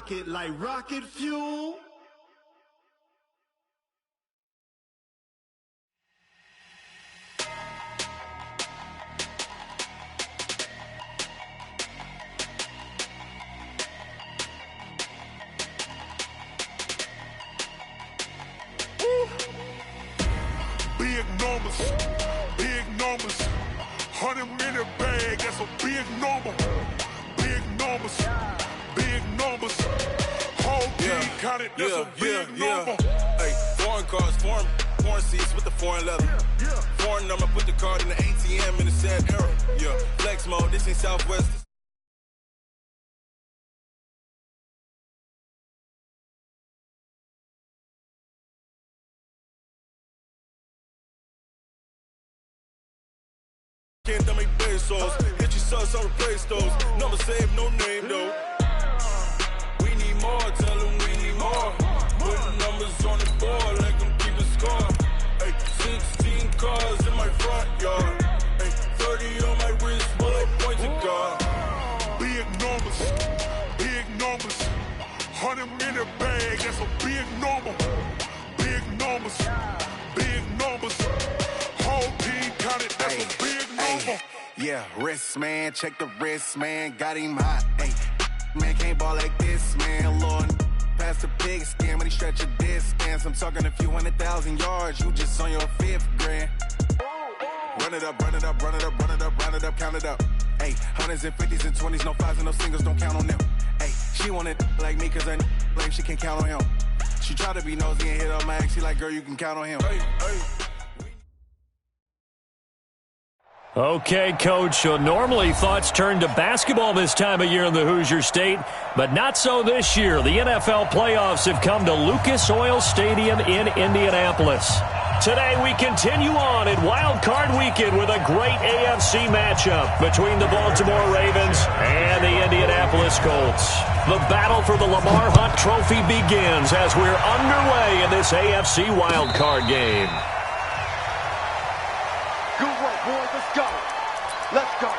rocket like rocket fuel. Big numbers, 100 in the bag, that's a big number. Big numbers, whole team counted, that's a big number. Hey, foreign cars, foreign seats with the foreign leather. Foreign number, put the card in the ATM in the sad era. Yeah, flex mode, this ain't Southwest. Can't dumb me pesos. Hit your sus, I'll replace those. Number saved, no name though. We need more, tell them we need more. Putting numbers on the board, like them keep a score. Hey, 16 cars in my front yard. Hey, 30 on my wrist, while I point to God. Big numbers, 100 in the bag, that's a big number. Big numbers, whole team counted, that's a big number. Yeah, wrist, man, check the wrist, man, got him hot. Hey, man, can't ball like this, man, Lord. Past the pig skin, when he stretch a distance. I'm talking a few 100,000 yards, you just on your 5th grand. Run it up, count it up. Hey, hundreds and 50s and 20s, no 5s and no singles, don't count on them. Hey, she want it like me, cause her like she can count on him. She try to be nosy and hit on my ex, she like, girl, you can count on him. Hey. Okay, Coach, so normally thoughts turn to basketball this time of year in the Hoosier State, but not so this year. The NFL playoffs have come to Lucas Oil Stadium in Indianapolis. Today we continue on in Wild Card Weekend with a great AFC matchup between the Baltimore Ravens and the Indianapolis Colts. The battle for the Lamar Hunt Trophy begins as we're underway in this AFC Wild Card game. Good work, boys. Let's go. Let's go.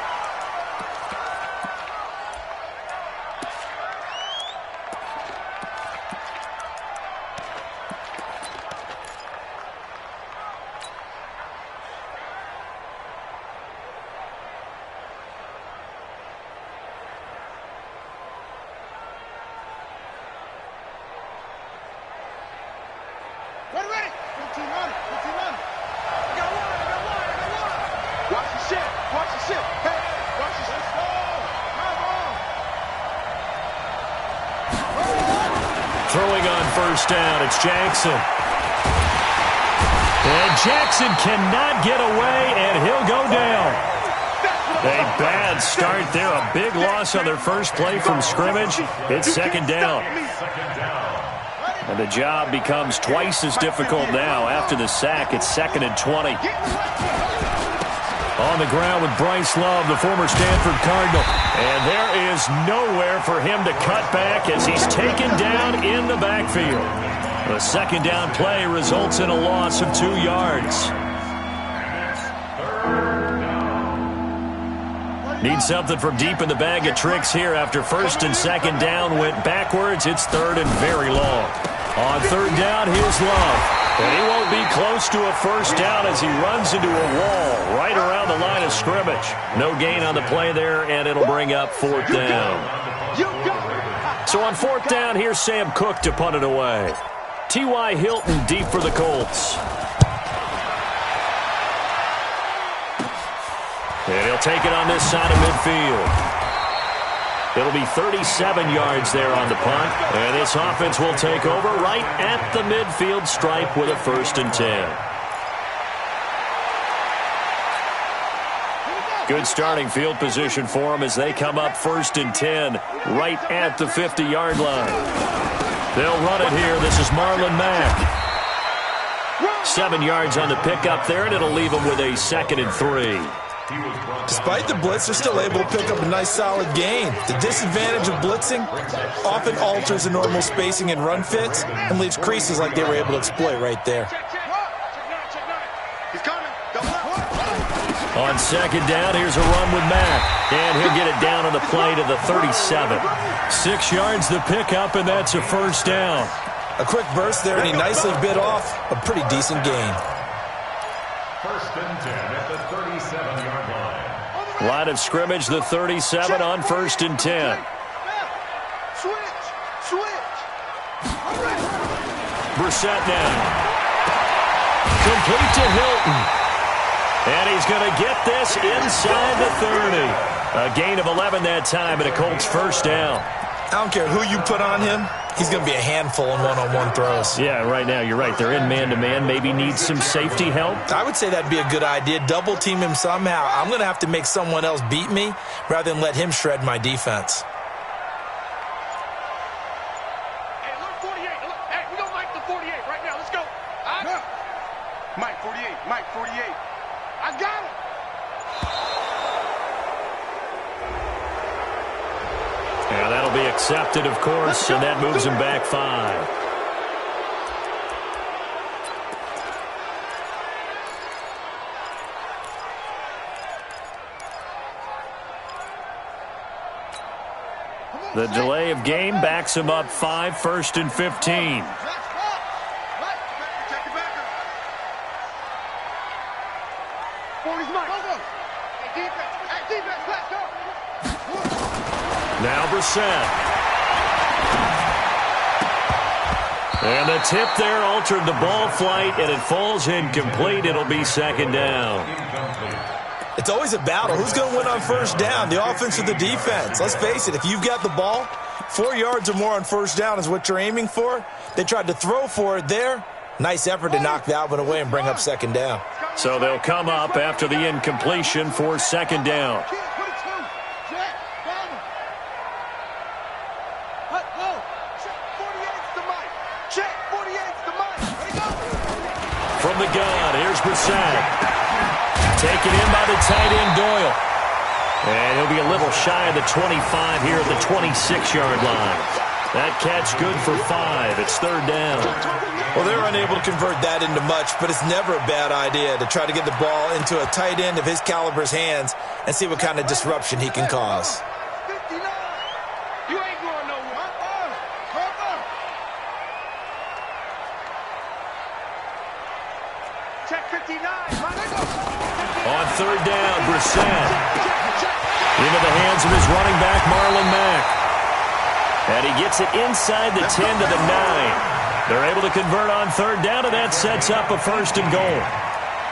Ready. 15 on it. I got one. Watch the shit. Hey, watch the shit. Let's go. Come on. Throwing on first down, it's Jackson. And Jackson cannot get away, and he'll go down. A bad start there, a big loss on their first play from scrimmage. It's second down. And the job becomes twice as difficult now. After the sack, it's 2nd and 20. On the ground with Bryce Love, the former Stanford Cardinal. And there is nowhere for him to cut back as he's taken down in the backfield. The second down play results in a loss of 2 yards. Need something from deep in the bag of tricks here after first and second down went backwards. It's 3rd and very long. On 3rd down, here's Love. And he won't be close to a first down as he runs into a wall right around the line of scrimmage. No gain on the play there, and it'll bring up 4th down. So on 4th down, here's Sam Cook to punt it away. T.Y. Hilton deep for the Colts. And he'll take it on this side of midfield. It'll be 37 yards there on the punt. And this offense will take over right at the midfield stripe with a 1st and 10. Good starting field position for them as they come up 1st and 10 right at the 50-yard line. They'll run it here. This is Marlon Mack. 7 yards on the pickup there, and it'll leave them with a 2nd and 3. Despite the blitz, they're still able to pick up a nice solid gain. The disadvantage of blitzing often alters the normal spacing and run fits and leaves creases like they were able to exploit right there. He's coming. Double up. On second down, here's a run with Mack. And he'll get it down on the play to the 37. 6 yards the pickup, and that's a first down. A quick burst there, and he nicely bit off a pretty decent gain. First and 10 at the 37-yard line. Line of scrimmage, the 37 on first and 10. Brissett now. Complete to Hilton. And he's going to get this inside the 30. A gain of 11 that time, and a Colts first down. I don't care who you put on him. He's going to be a handful in one-on-one throws. Yeah, right now, you're right. They're in man-to-man. Maybe needs some safety help. I would say that'd be a good idea. Double-team him somehow. I'm going to have to make someone else beat me rather than let him shred my defense. Hey, look, 48. Look, hey, we don't like the 48 right now. Let's go. Mike 48. Mike 48. I got it. Yeah, that'll be accepted, of course, and that moves him back 5. The delay of game backs him up 5, first and 15. Now Brissett. And the tip there altered the ball flight, and it falls incomplete. It'll be second down. It's always a battle. Who's going to win on first down, the offense or the defense? Let's face it, if you've got the ball, 4 yards or more on first down is what you're aiming for. They tried to throw for it there. Nice effort to knock that one away and bring up second down. So they'll come up after the incompletion for second down. From the gun, here's Brissett. Taken in by the tight end, Doyle. And he'll be a little shy of the 25 here at the 26-yard line. That catch good for 5. It's third down. Well, they're unable to convert that into much, but it's never a bad idea to try to get the ball into a tight end of his caliber's hands and see what kind of disruption he can cause. You ain't going nowhere. Check 59. On third down, Brissett. Into the hands of his running back, Marlon Mack. And he gets it inside the 10 to the 9. They're able to convert on third down, and that sets up a first and goal.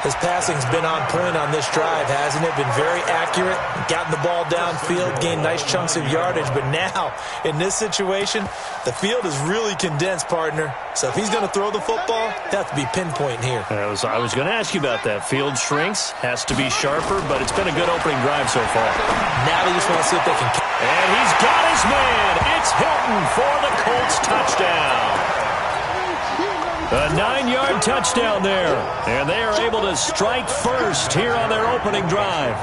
His passing's been on point on this drive, hasn't it? Been very accurate, gotten the ball downfield, gained nice chunks of yardage. But now, in this situation, the field is really condensed, partner. So if he's going to throw the football, that has to be pinpoint here. I was going to ask you about that. Field shrinks, has to be sharper, but it's been a good opening drive so far. Now they just want to see if they can... And he's got his man. It's Hilton for the Colts touchdown. A 9-yard touchdown there. And they are able to strike first here on their opening drive.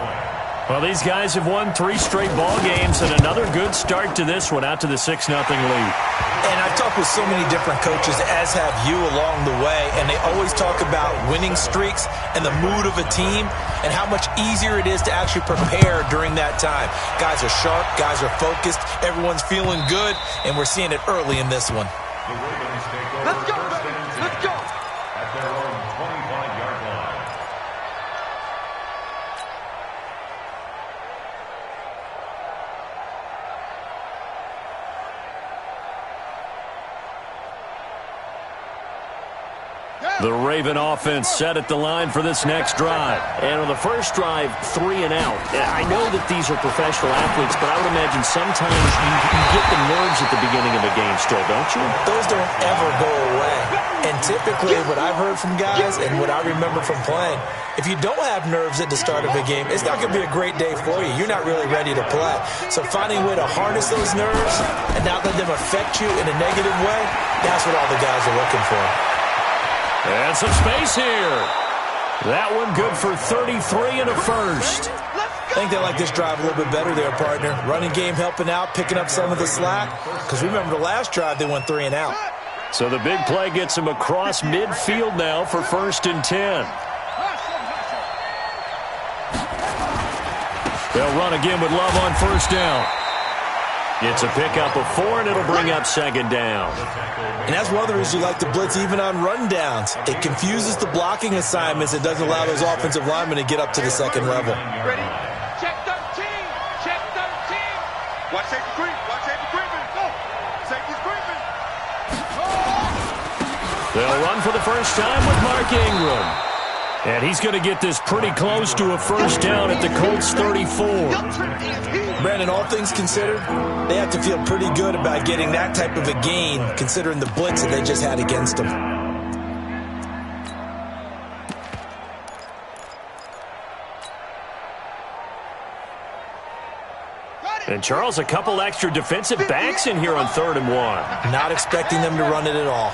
Well, these guys have won 3 straight ball games, and another good start to this one, out to the 6-0 lead. And I've talked with so many different coaches, as have you along the way, and they always talk about winning streaks and the mood of a team and how much easier it is to actually prepare during that time. Guys are sharp, guys are focused, everyone's feeling good, and we're seeing it early in this one. Let's go, baby. Let's go. At their own 25-yard line. The Raven offense set at the line for this next drive. And on the first drive, 3 and out. I know that these are professional athletes, but I would imagine sometimes you get the nerves at the beginning of a game still, don't you? Those don't ever go away. And typically what I've heard from guys and what I remember from playing, if you don't have nerves at the start of a game, it's not going to be a great day for you. You're not really ready to play. So finding a way to harness those nerves and not let them affect you in a negative way, that's what all the guys are looking for. And some space here. That one good for 33 and a first. I think they like this drive a little bit better there, partner. Running game helping out, picking up some of the slack. Because remember the last drive, they went 3 and out. So the big play gets him across midfield now for first and 10. They'll run again with Love on first down. It's a pickup of 4, and it'll bring up second down. And that's one of the reasons you like to blitz even on run downs. It confuses the blocking assignments. It doesn't allow those offensive linemen to get up to the second level. Ready? Check 13. Check 13. Watch safety creep. Watch safety creeping. Go. Safety's creeping. They'll run for the first time with Mark Ingram. And he's going to get this pretty close to a first down at the Colts 34. Brandon, all things considered, they have to feel pretty good about getting that type of a gain, considering the blitz that they just had against them. And, Charles, a couple extra defensive backs in here on 3rd and 1. Not expecting them to run it at all.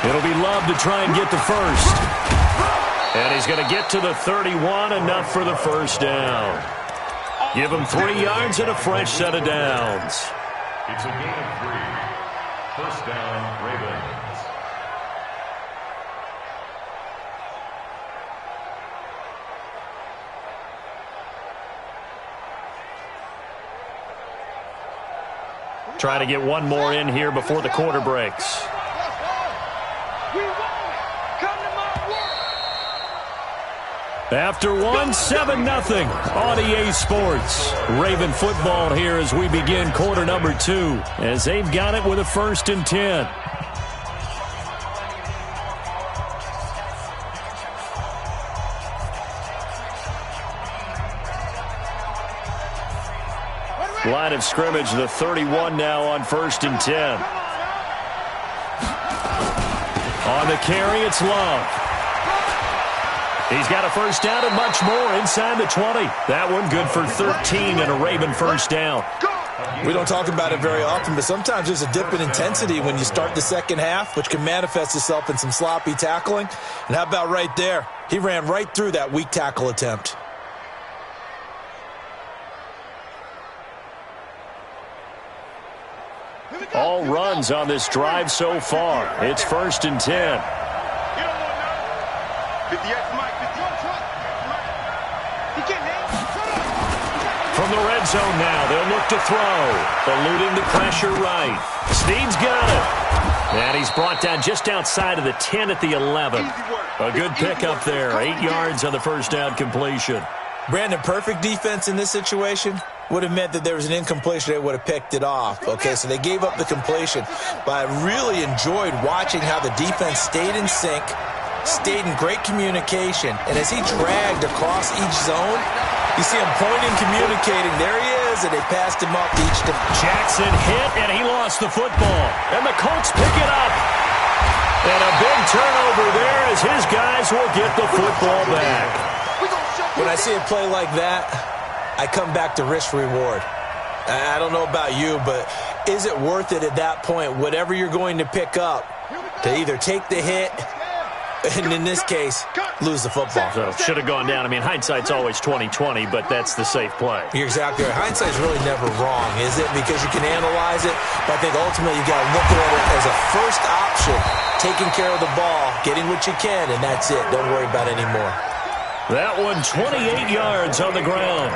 It'll be Love to try and get the first. And he's going to get to the 31, enough for the first down. Give him 3 yards and a fresh set of downs. It's a gain of 3. First down, Ravens. Trying to get one more in here before the quarter breaks. After 1, 7-0 on EA Sports. Raven football here as we begin quarter number 2, as they've got it with a 1st and 10. Line of scrimmage, the 31 now on 1st and 10. On the carry, it's Love. He's got a first down and much more inside the 20. That one good for 13 and a Raven first down. We don't talk about it very often, but sometimes there's a dip in intensity when you start the second half, which can manifest itself in some sloppy tackling. And how about right there? He ran right through that weak tackle attempt. All runs on this drive so far. It's 1st and 10. 58 Mike. 51. He can't name. From the red zone now, they'll look to throw. Eluding the pressure right. Snead's got it. And he's brought down just outside of the 10 at the 11. A good pickup there. 8 yards on the first down completion. Brandon, perfect defense in this situation would have meant that there was an incompletion. They would have picked it off. Okay, so they gave up the completion. But I really enjoyed watching how the defense stayed in sync, stayed in great communication. And as he dragged across each zone, you see him pointing, communicating. There he is, and they passed him up to each defense. Jackson hit, and he lost the football. And the Colts pick it up. And a big turnover there as his guys will get the football back. When I see a play like that, I come back to risk-reward. I don't know about you, but is it worth it at that point, whatever you're going to pick up, to either take the hit, and in this case, lose the football? So should have gone down. I mean, hindsight's always 20/20, but that's the safe play. You're exactly right. Hindsight's really never wrong, is it? Because you can analyze it, but I think ultimately you got to look at it as a first option, taking care of the ball, getting what you can, and that's it. Don't worry about any more. That one, 28 yards on the ground.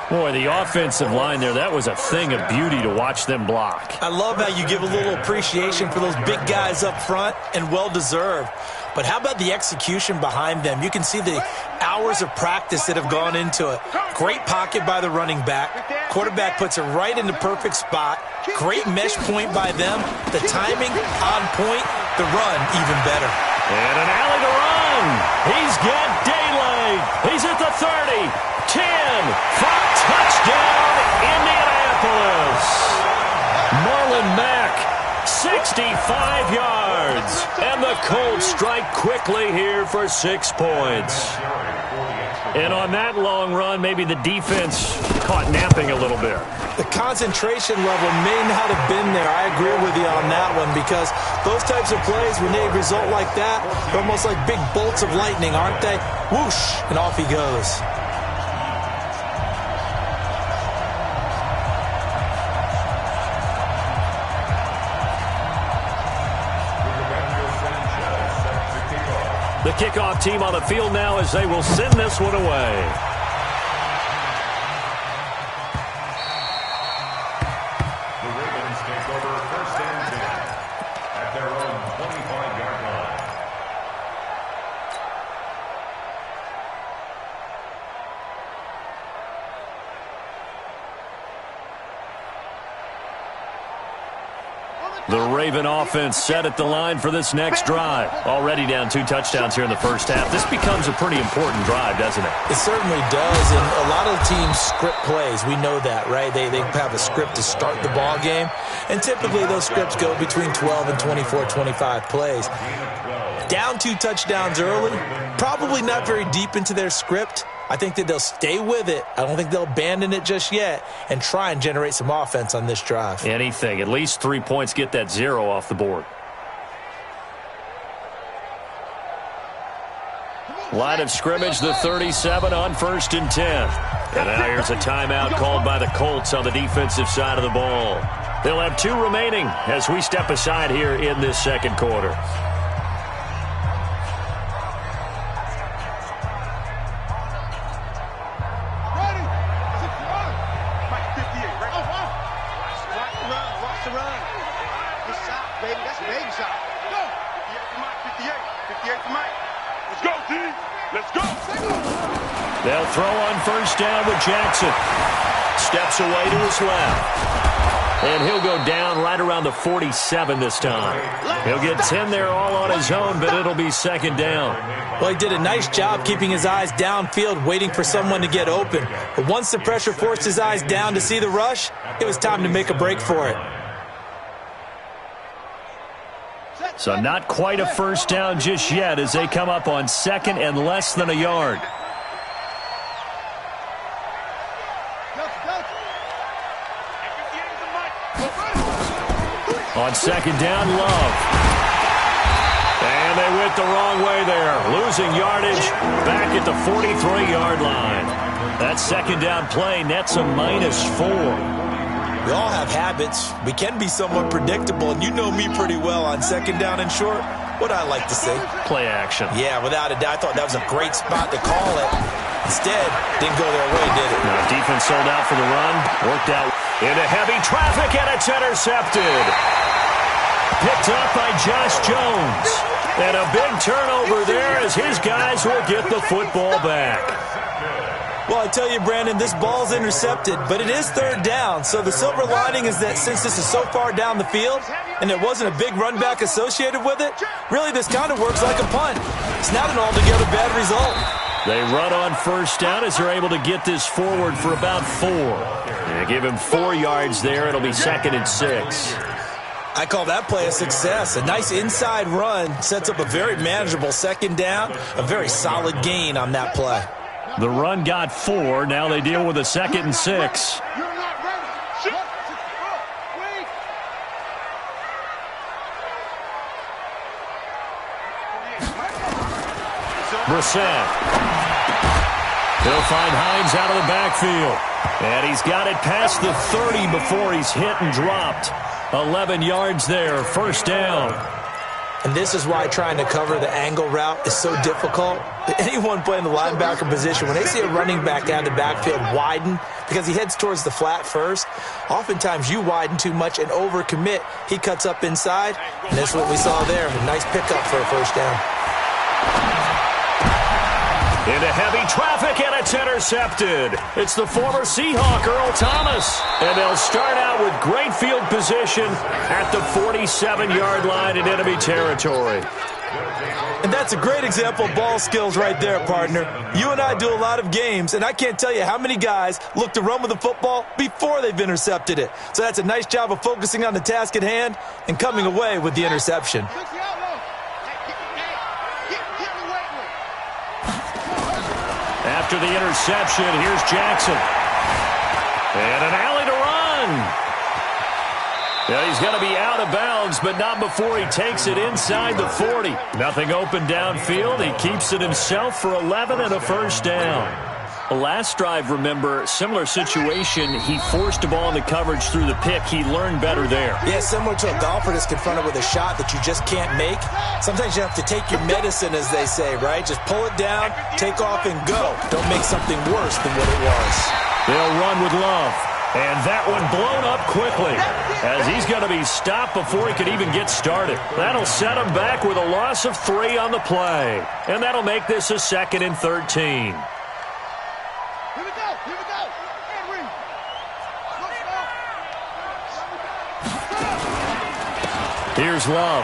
Boy, the offensive line there, that was a thing of beauty to watch them block. I love how you give a little appreciation for those big guys up front, and well-deserved. But how about the execution behind them? You can see the hours of practice that have gone into it. Great pocket by the running back. Quarterback puts it right in the perfect spot. Great mesh point by them. The timing on point. The run even better. And an alley to run. He's got daylight. He's at the 30, 10, 5, touchdown, Indianapolis. Marlon Mack, 65 yards. And the Colts strike quickly here for 6 points. And on that long run, maybe the defense caught napping a little bit. The concentration level may not have been there. I agree with you on that one, because those types of plays, when they result like that, they're almost like big bolts of lightning, aren't they? Whoosh, and off he goes. The kickoff team on the field now as they will send this one away. The Raven offense set at the line for this next drive. Already down 2 touchdowns here in the first half. This becomes a pretty important drive, doesn't it? It certainly does, and a lot of teams script plays. We know that, right? They have a script to start the ball game, and typically those scripts go between 12 and 24, 25 plays. Down 2 touchdowns early, probably not very deep into their script. I think that they'll stay with it. I don't think they'll abandon it just yet and try and generate some offense on this drive. Anything. At least 3 points, get that 0 off the board. Line of scrimmage, the 37 on 1st and 10. And now here's a timeout called by the Colts on the defensive side of the ball. They'll have 2 remaining as we step aside here in this second quarter. They'll throw on 1st down with Jackson. Steps away to his left. And he'll go down right around the 47 this time. He'll get 10 there all on his own, but it'll be 2nd down. Well, he did a nice job keeping his eyes downfield, waiting for someone to get open. But once the pressure forced his eyes down to see the rush, it was time to make a break for it. So not quite a 1st down just yet as they come up on 2nd and less than a yard. On 2nd down, Love. And they went the wrong way there. Losing yardage back at the 43-yard line. That 2nd down play nets a -4. We all have habits. We can be somewhat predictable, and you know me pretty well on 2nd down and short. What I like to say? Play action. Yeah, without a doubt. I thought that was a great spot to call it. Instead, didn't go their way, did it? No, defense sold out for the run. Worked out into heavy traffic, and it's intercepted. Picked up by Josh Jones. And a big turnover there as his guys will get the football back. Well, I tell you, Brandon, this ball's intercepted, but it is 3rd down. So the silver lining is that since this is so far down the field and there wasn't a big run back associated with it, really this kind of works like a punt. It's not an altogether bad result. They run on 1st down as they're able to get this forward for about 4. They give him 4 yards there. It'll be 2nd and 6. I call that play a success. A nice inside run sets up a very manageable 2nd down, a very solid gain on that play. The run got 4. Now they deal with a 2nd and 6. Brissett. He'll find Hines out of the backfield. And he's got it past the 30 before he's hit and dropped. 11 yards there, 1st down. And this is why trying to cover the angle route is so difficult. Anyone playing the linebacker position, when they see a running back out of the backfield widen, because he heads towards the flat first, oftentimes you widen too much and overcommit. He cuts up inside, and that's what we saw there. A nice pickup for a 1st down. Into heavy traffic, and it's intercepted. It's the former Seahawk, Earl Thomas. And they'll start out with great field position at the 47-yard line in enemy territory. And that's a great example of ball skills right there, partner. You and I do a lot of games, and I can't tell you how many guys look to run with the football before they've intercepted it. So that's a nice job of focusing on the task at hand and coming away with the interception. After the interception, here's Jackson. And an alley to run. Yeah, he's going to be out of bounds, but not before he takes it inside the 40. Nothing open downfield. He keeps it himself for 11 and a 1st down. Last drive, remember, similar situation. He forced a ball into coverage through the pick. He learned better there. Yeah, similar to a golfer that's confronted with a shot that you just can't make. Sometimes you have to take your medicine, as they say, right? Just pull it down, take off, and go. Don't make something worse than what it was. They'll run with Love. And that one blown up quickly as he's going to be stopped before he could even get started. That'll set him back with a loss of 3 on the play. And that'll make this a 2nd and 13. Here's Love.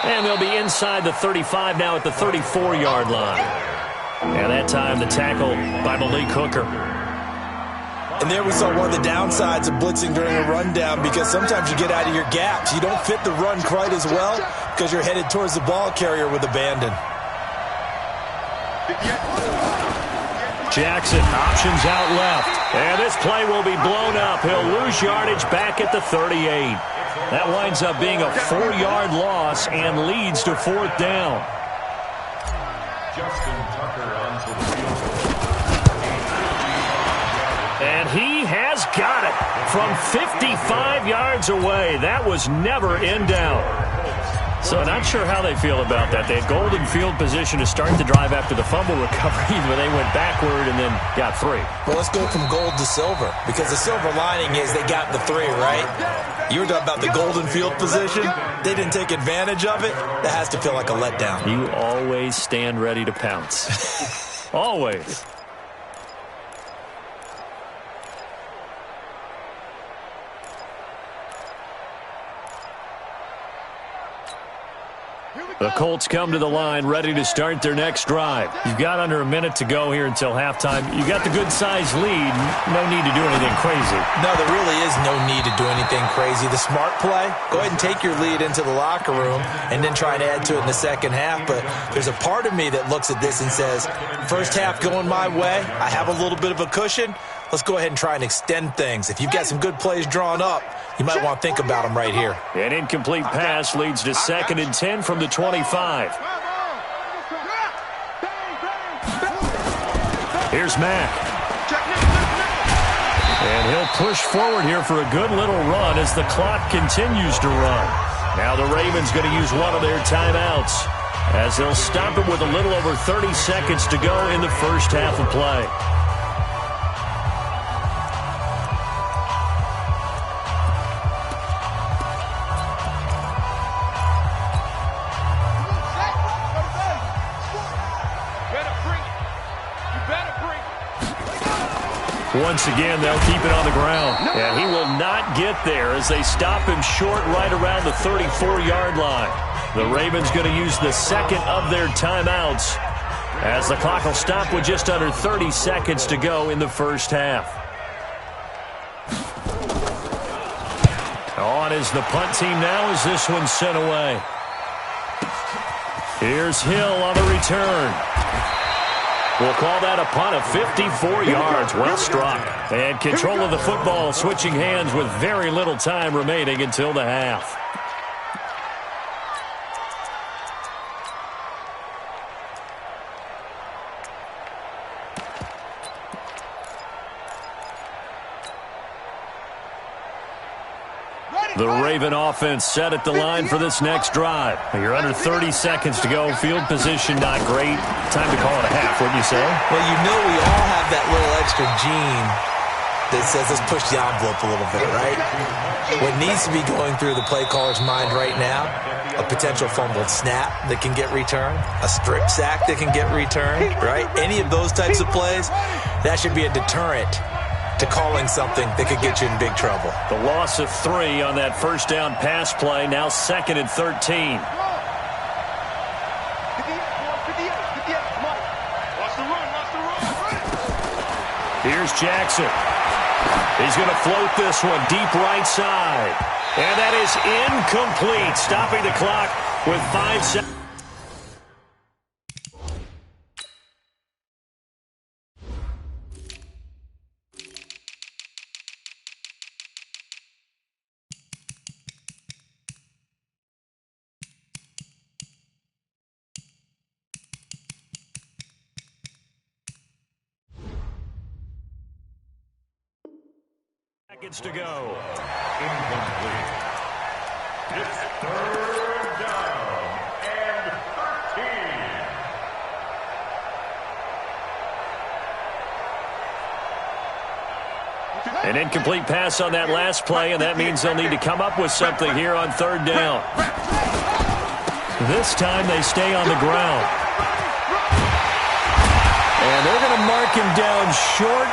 And they'll be inside the 35 now at the 34-yard line. And that time the tackle by Malik Hooker. And there we saw one of the downsides of blitzing during a rundown, because sometimes you get out of your gaps. You don't fit the run quite as well because you're headed towards the ball carrier with abandon. Jackson options out left. And this play will be blown up. He'll lose yardage back at the 38. That winds up being a 4-yard loss and leads to 4th down. Justin Tucker onto the field. And he has got it from 55 yards away. That was never in doubt. So not sure how they feel about that. They had golden field position to start the drive after the fumble recovery, but they went backward and then got 3. Well, let's go from gold to silver, because the silver lining is they got the 3, right? You were talking about the golden field position. They didn't take advantage of it. That has to feel like a letdown. You always stand ready to pounce. Always. The Colts come to the line ready to start their next drive. You've got under a minute to go here until halftime. You got the good-sized lead. No need to do anything crazy. No, there really is no need to do anything crazy. The smart play, go ahead and take your lead into the locker room and then try to add to it in the second half. But there's a part of me that looks at this and says, first half going my way, I have a little bit of a cushion. Let's go ahead and try and extend things. If you've got some good plays drawn up, you might want to think about them right here. An incomplete pass leads to 2nd and 10 from the 25. Here's Mack. And he'll push forward here for a good little run as the clock continues to run. Now the Ravens going to use one of their timeouts as they'll stop it with a little over 30 seconds to go in the first half of play. Once again, they'll keep it on the ground. And he will not get there as they stop him short right around the 34-yard line. The Ravens going to use the second of their timeouts as the clock will stop with just under 30 seconds to go in the first half. On is the punt team now as this one's sent away. Here's Hill on the return. We'll call that a punt of 54 yards. Well struck. And control of the football switching hands with very little time remaining until the half. The Raven offense set at the line for this next drive. You're under 30 seconds to go. Field position not great. Time to call it a half, wouldn't you say? Well, you know we all have that little extra gene that says let's push the envelope a little bit, right? What needs to be going through the play caller's mind right now, a potential fumbled snap that can get returned, a strip sack that can get returned, right? Any of those types of plays, that should be a deterrent to calling something that could get you in big trouble. The loss of 3 on that first down pass play, now 2nd and 13. Here's Jackson. He's going to float this one deep right side. And that is incomplete, stopping the clock with 5 seconds. To go. Incomplete. It's 3rd down and 13. An incomplete pass on that last play, and that means they'll need to come up with something here on 3rd down. This time they stay on the ground. And they're going to mark him down short,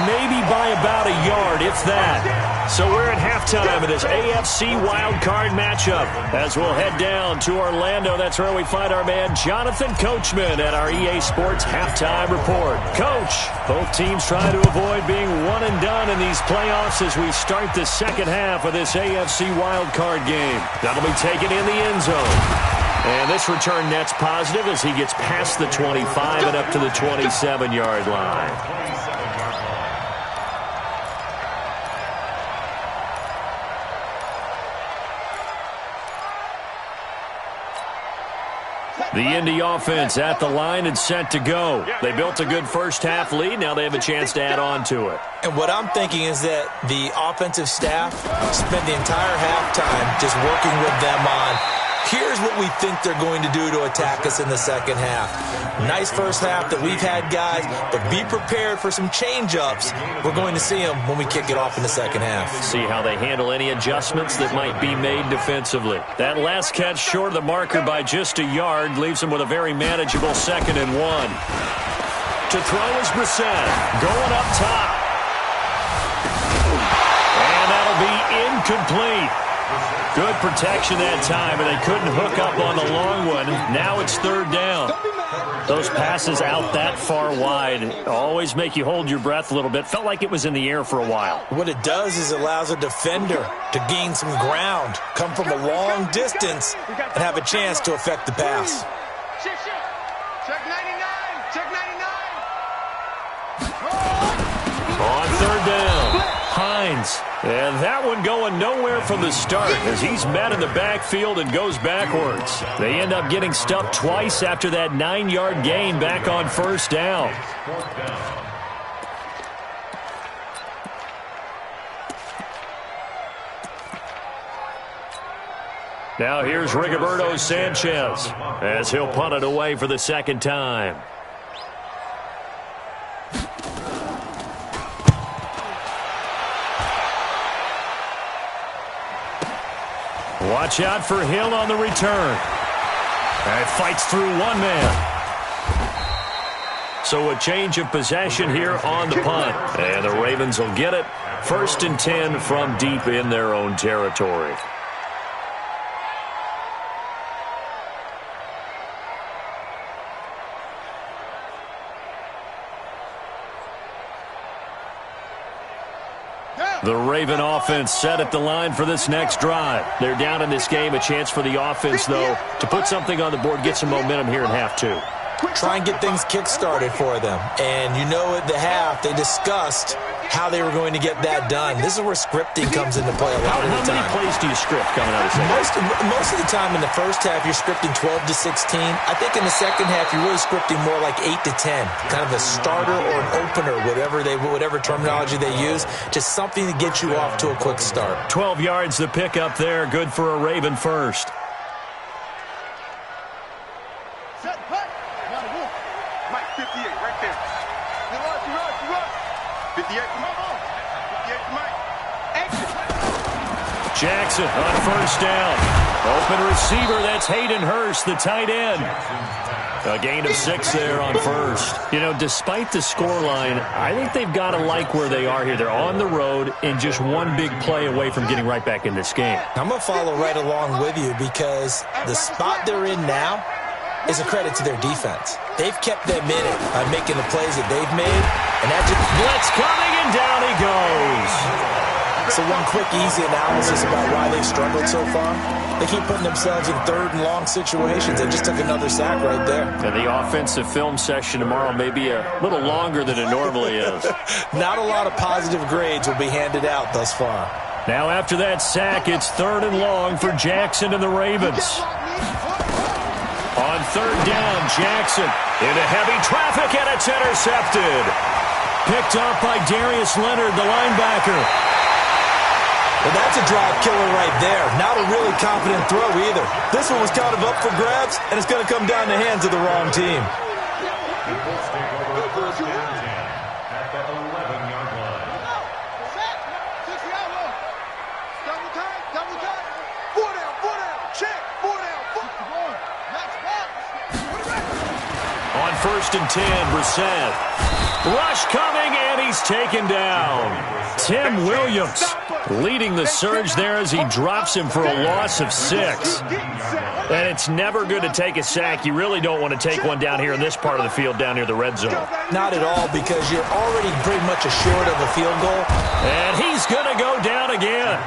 maybe by about a yard, if that. So we're at halftime of this AFC wildcard matchup. As we'll head down to Orlando, that's where we find our man Jonathan Coachman at our EA Sports Halftime Report. Coach, both teams trying to avoid being one and done in these playoffs as we start the second half of this AFC wildcard game. That'll be taken in the end zone. And this return net's positive as he gets past the 25 and up to the 27-yard line. The Indy offense at the line and set to go. They built a good first-half lead. Now they have a chance to add on to it. And what I'm thinking is that the offensive staff spent the entire halftime just working with them on, here's what we think they're going to do to attack us in the second half. Nice first half that we've had, guys, but be prepared for some change-ups. We're going to see them when we kick it off in the second half. See how they handle any adjustments that might be made defensively. That last catch short of the marker by just a yard leaves them with a very manageable 2nd and 1. To throw is Brissett, going up top. And that'll be incomplete. Good protection that time, but they couldn't hook up on the long one. Now it's 3rd down. Those passes out that far wide always make you hold your breath a little bit. Felt like it was in the air for a while. What it does is it allows a defender to gain some ground, come from a long distance, and have a chance to affect the pass. Check 99. Check 99. On 3rd down, Hines. And that one going nowhere from the start as he's met in the backfield and goes backwards. They end up getting stuffed twice after that 9-yard gain back on 1st down. Now here's Rigoberto Sanchez as he'll punt it away for the 2nd time. Watch out for Hill on the return. And fights through one man. So a change of possession here on the punt. And the Ravens will get it. 1st and 10 from deep in their own territory. The Raven offense set at the line for this next drive. They're down in this game. A chance for the offense, though, to put something on the board, get some momentum here in half 2. Try and get things kick-started for them. And you know at the half, they discussed how they were going to get that done. This is where scripting comes into play a lot of the time. How many plays do you script coming out of second? Most of the time in the first half, you're scripting 12 to 16. I think in the second half, you're really scripting more like 8 to 10. Kind of a starter or an opener, whatever terminology they use. Just something to get you off to a quick start. 12 yards to pick up there. Good for a Raven first. Mike, 58, right there. 58, come on. 58, Mike. Exit. Jackson on 1st down. Open receiver, that's Hayden Hurst, the tight end. A gain of 6 there on 1st. You know, despite the scoreline, I think they've got to like where they are here. They're on the road and just one big play away from getting right back in this game. I'm going to follow right along with you because the spot they're in now is a credit to their defense. They've kept them in it by making the plays that they've made. And that just blitz coming, and down he goes. So one quick, easy analysis about why they've struggled so far. They keep putting themselves in 3rd and long situations. They just took another sack right there. And the offensive film session tomorrow may be a little longer than it normally is. Not a lot of positive grades will be handed out thus far. Now after that sack, it's 3rd and long for Jackson and the Ravens. On 3rd down, Jackson into heavy traffic, and it's intercepted. Picked up by Darius Leonard, the linebacker. Well, that's a drive killer right there. Not a really confident throw either. This one was kind of up for grabs, and it's going to come down the hands of the wrong team. first and 10. Brissett. Rush coming, and he's taken down. Tim Williams leading the surge there as he drops him for a loss of 6. And it's never good to take a sack. You really don't want to take one down here in this part of the field down near the red zone. Not at all, because you're already pretty much assured of a field goal. And he's going to go down again.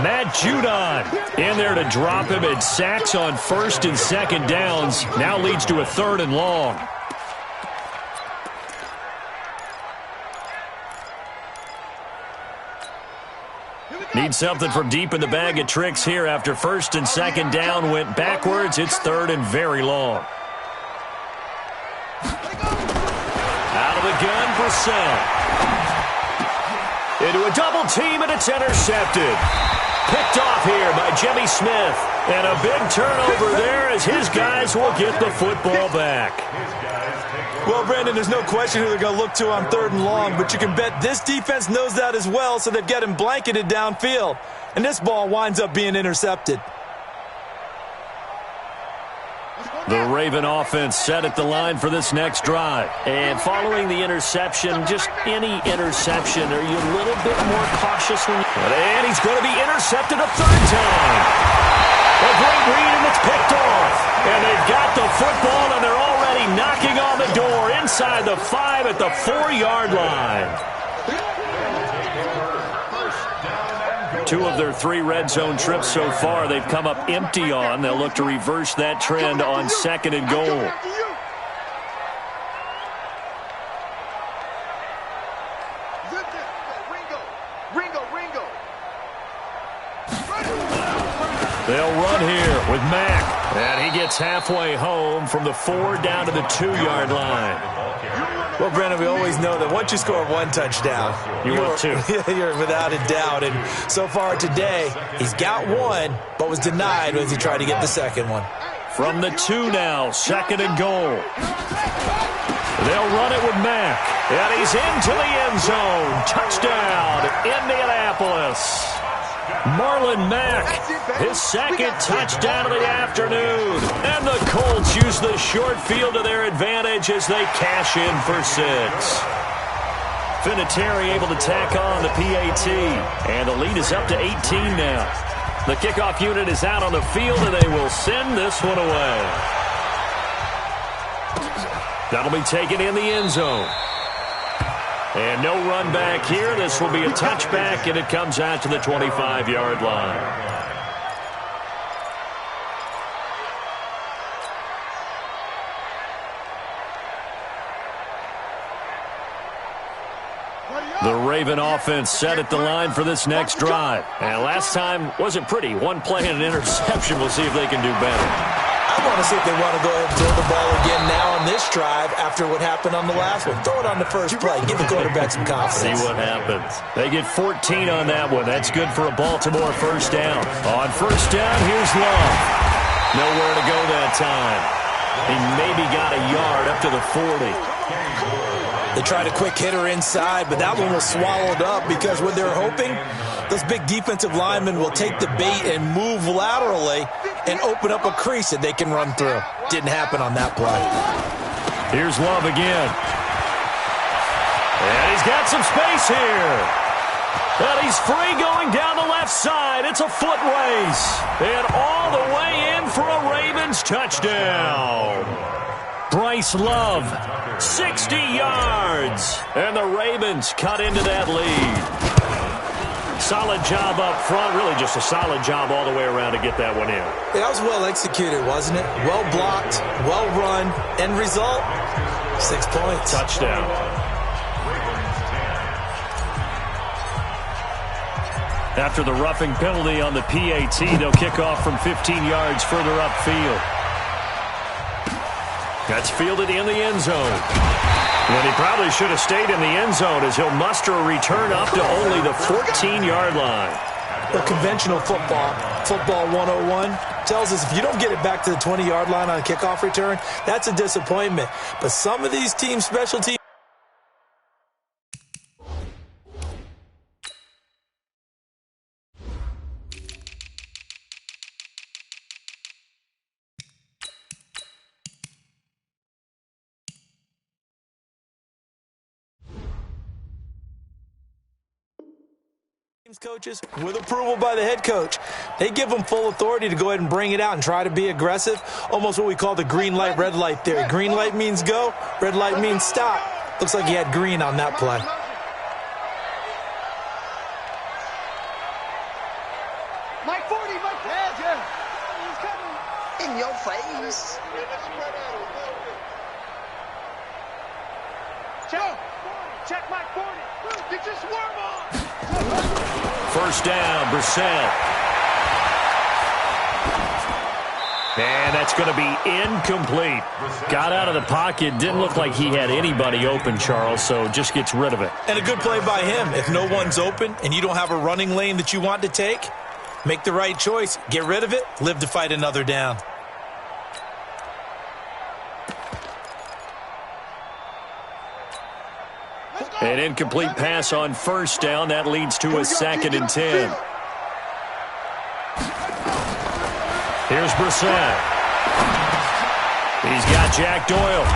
Matt Judon in there to drop him. It sacks on first and second downs. Now leads to a 3rd and long. Need something from deep in the bag of tricks here after first and second down went backwards. It's 3rd and very long. Out of the gun, Brissett. Into a double team, and it's intercepted. Picked off here by Jimmy Smith. And a big turnover there as his guys will get the football back. Well, Brandon, there's no question who they're going to look to on 3rd and long, but you can bet this defense knows that as well, so they've got him blanketed downfield. And this ball winds up being intercepted. The Raven offense set at the line for this next drive. And following the interception, just any interception, are you a little bit more cautious when you... And he's going to be intercepted a 3rd time. A great read, and it's picked off. And they've got the football, and they're already knocking on the door inside the 5 at the 4-yard line. 2 of their 3 red zone trips so far they've come up empty on. They'll look to reverse that trend on 2nd and goal. They'll run here with Mack. And he gets halfway home from the 4 down to the 2-yard line. Well, Brandon, we always know that once you score 1 touchdown, you're 2. You're without a doubt. And so far today, he's got 1, but was denied as he tried to get the 2nd one. From the 2 now, 2nd and goal. They'll run it with Mack. And he's into the end zone. Touchdown, Indianapolis. Marlon Mack, his 2nd touchdown of the afternoon. And the Colts use the short field to their advantage as they cash in for 6. Vinatieri able to tack on the PAT. And the lead is up to 18 now. The kickoff unit is out on the field, and they will send this one away. That'll be taken in the end zone. And no run back here. This will be a touchback, and it comes out to the 25-yard line. The Raven offense set at the line for this next drive. And last time wasn't pretty. 1 play and an interception. We'll see if they can do better. I want to see if they want to go ahead and throw the ball again now on this drive after what happened on the last one. Throw it on the first play. Give the quarterback some confidence. See what happens. They get 14 on that one. That's good for a Baltimore first down. On first down, here's Love. Nowhere to go that time. He maybe got a yard up to the 40. They tried a quick hitter inside, but that one was swallowed up because what they're hoping, those big defensive linemen will take the bait and move laterally and open up a crease that they can run through. Didn't happen on that play. Here's Love again. And he's got some space here. And he's free going down the left side. It's a foot race. And all the way in for a Ravens touchdown. Bryce Love, 60 yards. And the Ravens cut into that lead. Solid job up front. Really just a solid job all the way around to get that one in. That was well executed, wasn't it? Well blocked, well run. End result, 6 points. Touchdown. After the roughing penalty on the PAT, they'll kick off from 15 yards further upfield. That's fielded in the end zone. And he probably should have stayed in the end zone as he'll muster a return up to only the 14-yard line. Well, conventional football 101, tells us if you don't get it back to the 20-yard line on a kickoff return, that's a disappointment. But some of these teams' special teams Coaches, with approval by the head coach, they give them full authority to go ahead and bring it out and try to be aggressive. Almost what we call the green light, red light theory. Green light means go, red light means stop. Looks like he had green on that play. Mike 40, Mike 40. Yeah. He's coming. In your face. Check Mike 40. Get your swerve on. First down, Brissett. And that's going to be incomplete. Got out of the pocket. Didn't look like he had anybody open, Charles, so just gets rid of it. And a good play by him. If no one's open and you don't have a running lane that you want to take, make the right choice. Get rid of it. Live to fight another down. An incomplete pass on first down. That leads to a 2nd and 10. Here's Brissett. He's got Jack Doyle.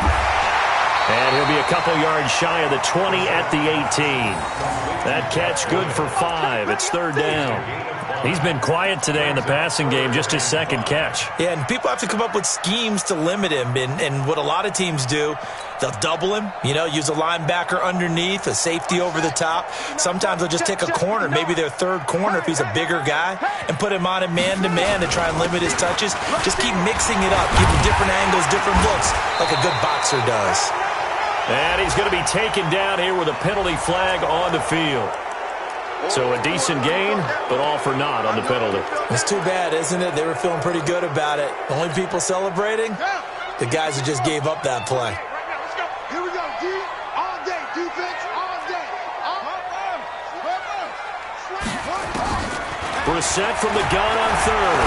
And he'll be a couple yards shy of the 20 at the 18. That catch good for 5. It's 3rd down. He's been quiet today in the passing game, just his 2nd catch. Yeah, and people have to come up with schemes to limit him. And what a lot of teams do, they'll double him, use a linebacker underneath, a safety over the top. Sometimes they'll just take a corner, maybe their 3rd corner if he's a bigger guy, and put him on a man-to-man to try and limit his touches. Just keep mixing it up, give him different angles, different looks, like a good boxer does. And he's going to be taken down here with a penalty flag on the field. So a decent gain, but all for naught on the penalty. It's too bad, isn't it? They were feeling pretty good about it. Only people celebrating, the guys who just gave up that play. Here we go, D. All day. Defense, all day. Brissett from the gun on 3rd.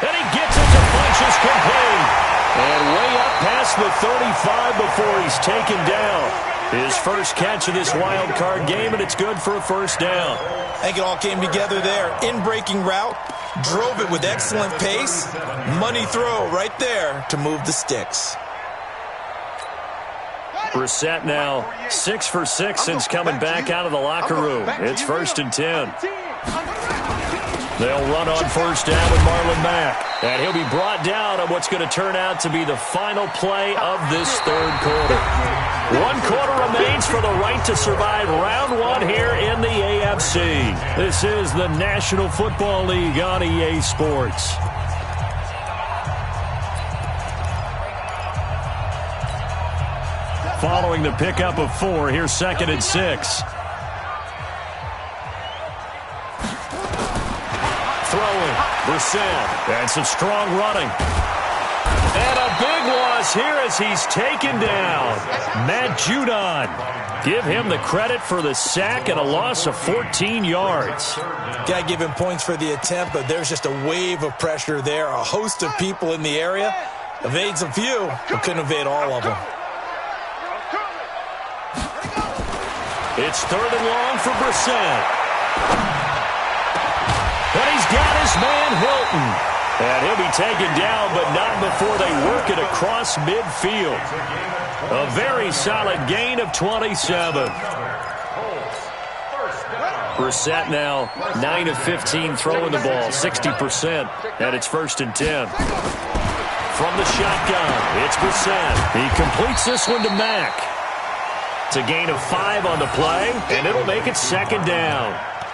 And he gets it to Funchess complete. And way up past the 35 before he's taken down. His first catch of this wild card game, and it's good for a 1st down. I think it all came together there. In-breaking route, drove it with excellent pace. Money throw right there to move the sticks. Brissett now 6 for 6 since coming back out of the locker room. It's 1st and 10. They'll run on 1st down with Marlon Mack. And he'll be brought down on what's going to turn out to be the final play of this 3rd quarter. 1 quarter remains for the right to survive round 1 here in the AFC. This is the National Football League on EA Sports. Following the pickup of 4, here's 2nd and 6. Throwing, Brissett, and some strong running. And a big loss here as he's taken down. Matt Judon. Give him the credit for the sack and a loss of 14 yards. Got to give him points for the attempt, but there's just a wave of pressure there. A host of people in the area. Evades a few, but couldn't evade all of them. It's 3rd and long for Brissett. And he's got his man Hilton. And he'll be taken down, but not before they work it across midfield. A very solid gain of 27. Brissett now 9 of 15 throwing the ball, 60%. And it's 1st and 10. From the shotgun, it's Brissett. He completes this one to Mack. It's a gain of 5 on the play, and it'll make it 2nd down.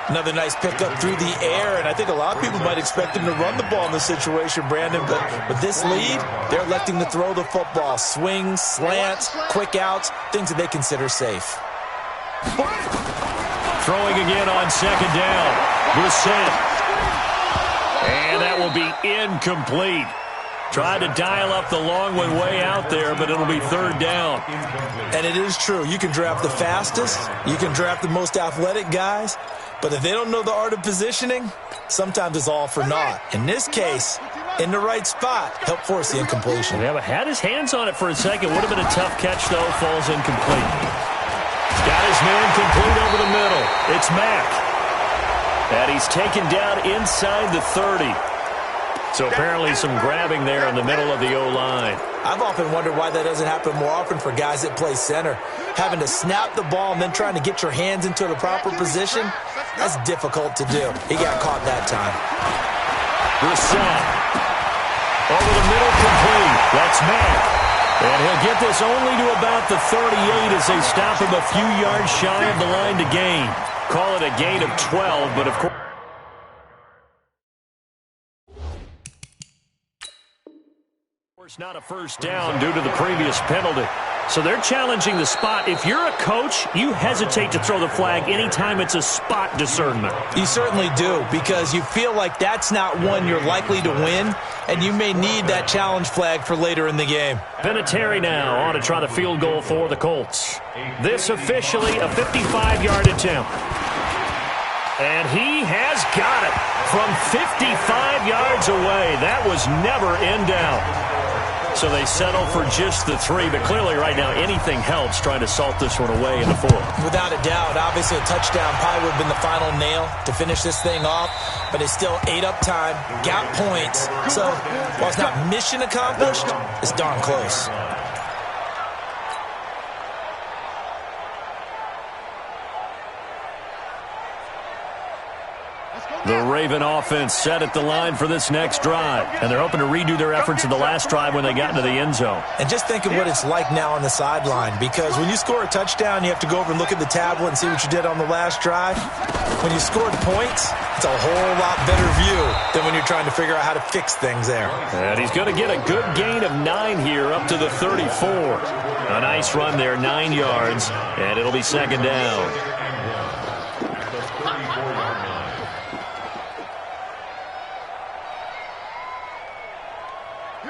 Another nice pickup through the air, and I think a lot of people might expect him to run the ball in this situation, Brandon, but with this lead, they're electing to throw the football. Swings, slants, quick outs, things that they consider safe. Throwing again on 2nd down. Brissett. And that will be incomplete. Tried to dial up the long one way out there, but it'll be 3rd down. And it is true. You can draft the fastest. You can draft the most athletic guys. But if they don't know the art of positioning, sometimes it's all for naught. In this case, in the right spot, help force the incompletion. Yeah, but had his hands on it for a second. Would have been a tough catch, though. Falls incomplete. He's got his man complete over the middle. It's Mack. And he's taken down inside the 30. So apparently some grabbing there in the middle of the O-line. I've often wondered why that doesn't happen more often for guys that play center. Having to snap the ball and then trying to get your hands into the proper position. That's difficult to do. He got caught that time. Brissett. Over the middle, complete. That's Matt. And he'll get this only to about the 38 as they stop him a few yards shy of the line to gain. Call it a gain of 12, but of course... not a first down due to the previous penalty. So they're challenging the spot. If you're a coach, you hesitate to throw the flag anytime it's a spot discernment. You certainly do, because you feel like that's not one you're likely to win, and you may need that challenge flag for later in the game. Vinatieri now on to try the field goal for the Colts. This officially a 55-yard attempt. And he has got it from 55 yards away. That was never in doubt. So they settle for just the 3, but clearly right now anything helps trying to salt this one away in the 4th. Without a doubt, obviously a touchdown probably would have been the final nail to finish this thing off, but it's still ate up time, got points. So while it's not mission accomplished, it's darn close. The Raven offense set at the line for this next drive, and they're hoping to redo their efforts in the last drive when they got into the end zone. And just think of what it's like now on the sideline, because when you score a touchdown, you have to go over and look at the tablet and see what you did on the last drive. When you scored points, it's a whole lot better view than when you're trying to figure out how to fix things there. And he's going to get a good gain of 9 here up to the 34. A nice run there, 9 yards, and it'll be second down.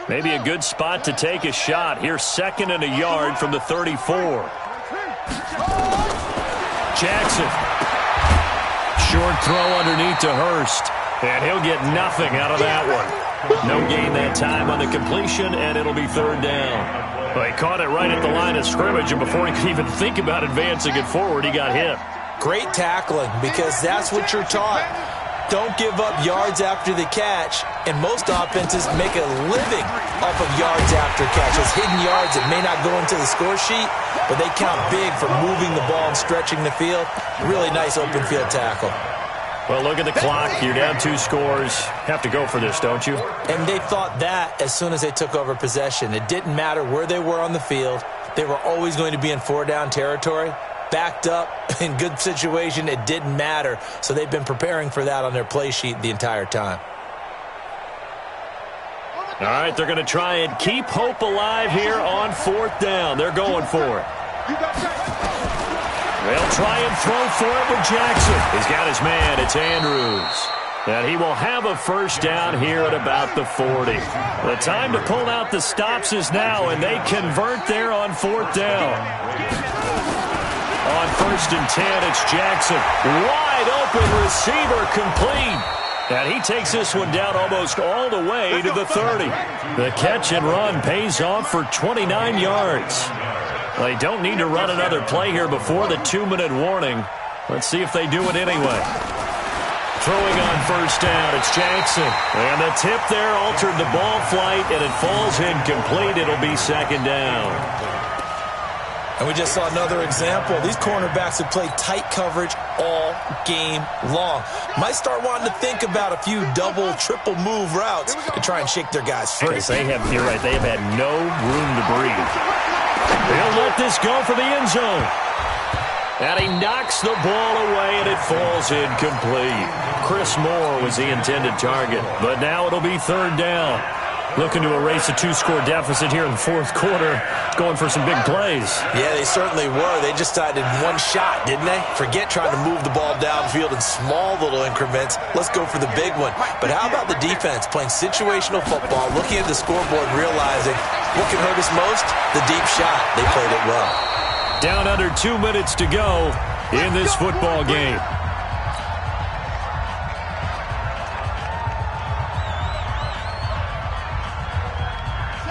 Maybe a good spot to take a shot. Here's 2nd and a yard from the 34. Jackson. Short throw underneath to Hurst. And he'll get nothing out of that one. No gain that time on the completion, and it'll be 3rd down. Well, he caught it right at the line of scrimmage, and before he could even think about advancing it forward, he got hit. Great tackling, because that's what you're taught. Don't give up yards after the catch, and most offenses make a living off of yards after catches. Hidden yards that may not go into the score sheet, but they count big for moving the ball and stretching the field. Really nice open field tackle. Well, look at the clock. You're down 2 scores. Have to go for this, don't you? And they thought that as soon as they took over possession. It didn't matter where they were on the field. They were always going to be in 4-down territory. Backed up, in good situation, it didn't matter. So they've been preparing for that on their play sheet the entire time. All right, they're going to try and keep hope alive here on 4th down. They're going for it. They'll try and throw for it with Jackson. He's got his man. It's Andrews. And he will have a first down here at about the 40. The time to pull out the stops is now, and they convert there on 4th down. On 1st and 10, it's Jackson. Wide open receiver, complete. And he takes this one down almost all the way to the 30. The catch and run pays off for 29 yards. They don't need to run another play here before the 2-minute warning. Let's see if they do it anyway. Throwing on 1st down, it's Jackson. And the tip there altered the ball flight, and it falls incomplete. It'll be 2nd down. And we just saw another example. These cornerbacks have played tight coverage all game long. Might start wanting to think about a few double, triple move routes to try and shake their guys free. You're right, they have had no room to breathe. They'll let this go for the end zone. And he knocks the ball away, and it falls incomplete. Chris Moore was the intended target, but now it'll be 3rd down. Looking to erase a 2-score deficit here in the 4th quarter. Going for some big plays. Yeah, they certainly were. They just decided one shot, didn't they? Forget trying to move the ball downfield in small little increments. Let's go for the big one. But how about the defense playing situational football, looking at the scoreboard, realizing what can hurt us most? The deep shot. They played it well. Down under 2 minutes to go in this football game.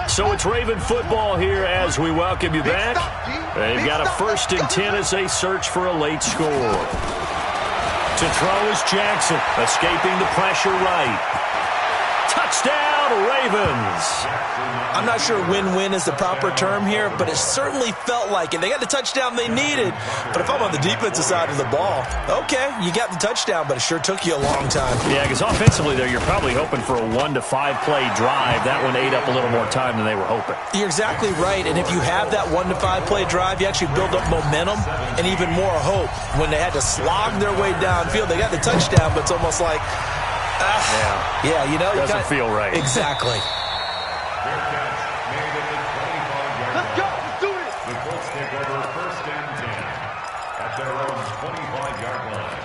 So it's Raven football here as we welcome you back. They've got a 1st and 10 as they search for a late score. To throw is Jackson, escaping the pressure right. Touchdown, the Ravens. I'm not sure win-win is the proper term here, but it certainly felt like it. They got the touchdown they needed, but if I'm on the defensive side of the ball, okay, you got the touchdown, but it sure took you a long time. Yeah, because offensively there, you're probably hoping for a 1 to 5 play drive. That one ate up a little more time than they were hoping. You're exactly right, and if you have that 1 to 5 play drive, you actually build up momentum and even more hope. When they had to slog their way downfield, they got the touchdown, but it's almost like, yeah, you know, doesn't feel right. Exactly. Let's go. Let's do it. The Colts take over 1st and 10 at their own 25-yard line.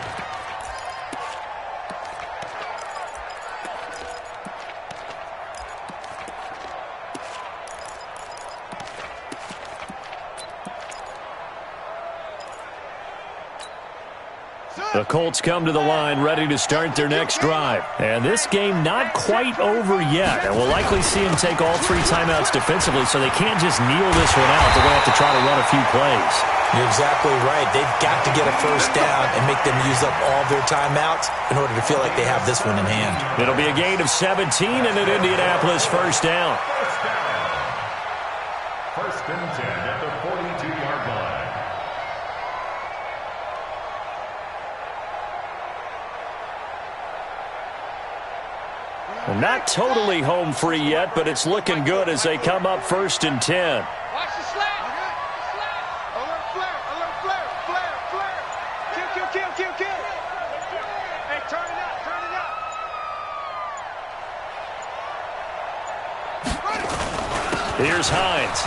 The Colts come to the line ready to start their next drive. And this game not quite over yet. And we'll likely see them take all 3 timeouts defensively, so they can't just kneel this one out. They're going to have to try to run a few plays. You're exactly right. They've got to get a first down and make them use up all their timeouts in order to feel like they have this one in hand. It'll be a gain of 17 and an Indianapolis first down. First and 10 at the 42-yard line. Not totally home free yet, but it's looking good as they come up 1st and 10. Watch the slant. Alert flare. Alert flare. Flare. Kill. Hey, turn it out. Here's Hines.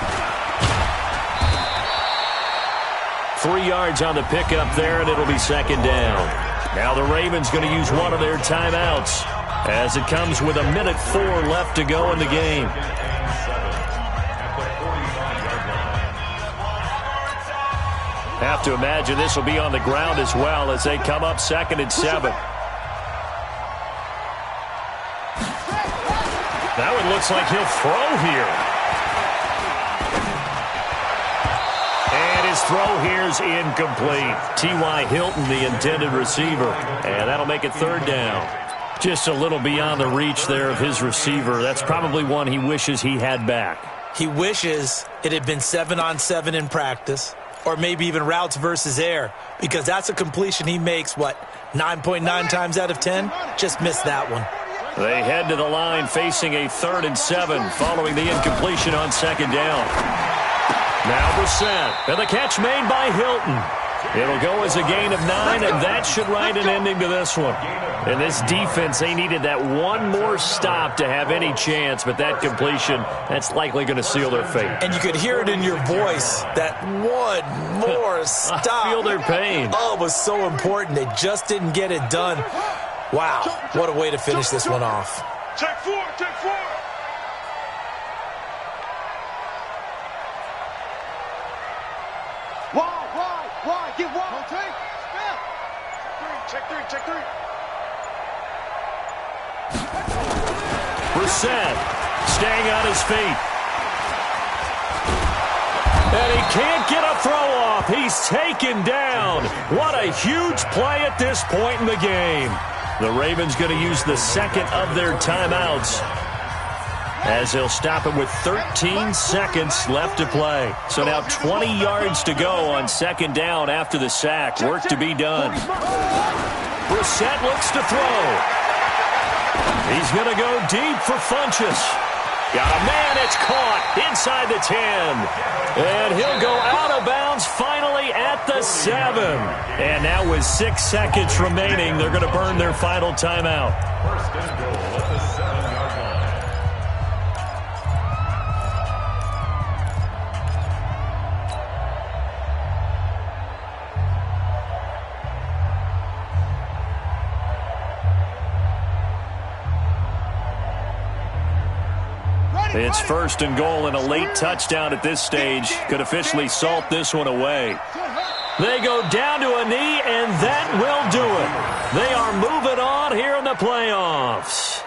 3 yards on the pickup there, and it'll be 2nd down. Now the Ravens going to use one of their timeouts, as it comes with 1:04 left to go in the game. Have to imagine this will be on the ground as well as they come up 2nd and 7. That one looks like he'll throw here. And his throw here is incomplete. T.Y. Hilton, the intended receiver. And that'll make it 3rd down. Just a little beyond the reach there of his receiver. That's probably one he wishes he had back. He wishes it had been 7-on-7 in practice, or maybe even routes versus air, because that's a completion he makes, 9.9 times out of 10? Just missed that one. They head to the line facing a 3rd and 7 following the incompletion on 2nd down. Now Brissett, and the catch made by Hilton. It'll go as a gain of 9, and that should write an ending to this one. In this defense, they needed that one more stop to have any chance, but that completion, that's likely going to seal their fate. And you could hear it in your voice, that one more stop. I feel their pain. Oh, it was so important. They just didn't get it done. Wow, what a way to finish this one off. Check 4. Why? Get one. Don't take. Spell. Check 3. Brissett staying on his feet. And he can't get a throw off. He's taken down. What a huge play at this point in the game. The Ravens going to use the 2nd of their timeouts, as they'll stop it with 13 seconds left to play. So now 20 yards to go on 2nd down after the sack. Work to be done. Brissett looks to throw. He's going to go deep for Funchess. Got a man, it's caught inside the 10. And he'll go out of bounds finally at the 7. And now with 6 seconds remaining, they're going to burn their final timeout. 1st and goal at the 7-yard line. It's 1st and goal, and a late touchdown at this stage could officially salt this one away. They go down to a knee, and that will do it. They are moving on here in the playoffs.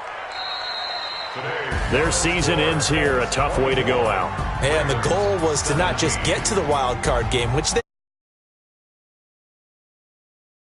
Their season ends here. A tough way to go out. And the goal was to not just get to the wild card game, which they